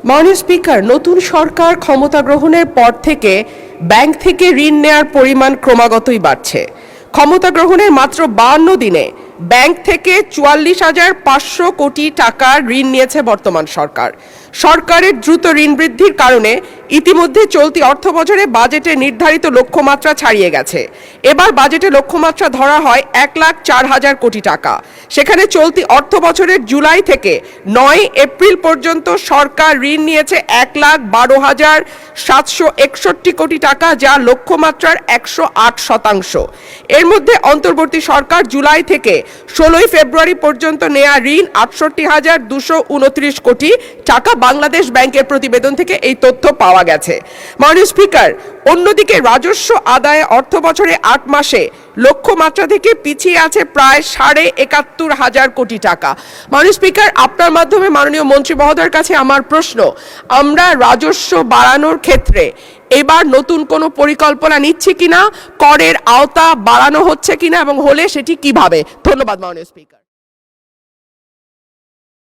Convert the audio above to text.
মাননীয় স্পিকার, নতুন সরকার ক্ষমতা গ্রহণের পর থেকে ব্যাংক থেকে ঋণ নেয়ার পরিমাণ ক্রমাগতই বাড়ছে। ক্ষমতা গ্রহণের মাত্র 52 দিনে ব্যাংক থেকে 44,500 কোটি টাকার ঋণ নিয়েছে বর্তমান সরকার। সরকারের দ্রুত ঋণ বৃদ্ধির কারণে ইতিমধ্যে চলতি অর্থবছরে বাজেটে নির্ধারিত লক্ষ্যমাত্রা ছাড়িয়ে গেছে। এবার বাজেটে লক্ষ্যমাত্রা ধরা হয় 1,04,000 কোটি টাকা। সেখানে চলতি অর্থবছরের জুলাই থেকে 9 এপ্রিল পর্যন্ত সরকার ঋণ নিয়েছে 1,12,761 কোটি টাকা, যা লক্ষ্যমাত্রার 108%। এর মধ্যে অন্তর্বর্তী সরকার জুলাই থেকে 16 ফেব্রুয়ারি পর্যন্ত নেয়া ঋণ 68,229 কোটি টাকা। বাংলাদেশ ব্যাংকের প্রতিবেদন থেকে এই তথ্য পাওয়া গেছে। মাননীয় স্পিকার, অন্যদিকে রাজস্ব আদায়ে অর্থবছরে 8 মাসে লক্ষ্যমাত্রা থেকে পিছিয়ে আছে প্রায় 71,500 কোটি টাকা। মাননীয় স্পিকার, আপনার মাধ্যমে মাননীয় মন্ত্রী মহোদয়ের কাছে আমার প্রশ্ন, আমরা রাজস্ব বাড়ানোর ক্ষেত্রে এবার নতুন কোনো পরিকল্পনা নিচ্ছি কিনা, করের আওতা বাড়ানো হচ্ছে কিনা এবং হলে সেটি কিভাবে? ধন্যবাদ মাননীয় স্পিকার।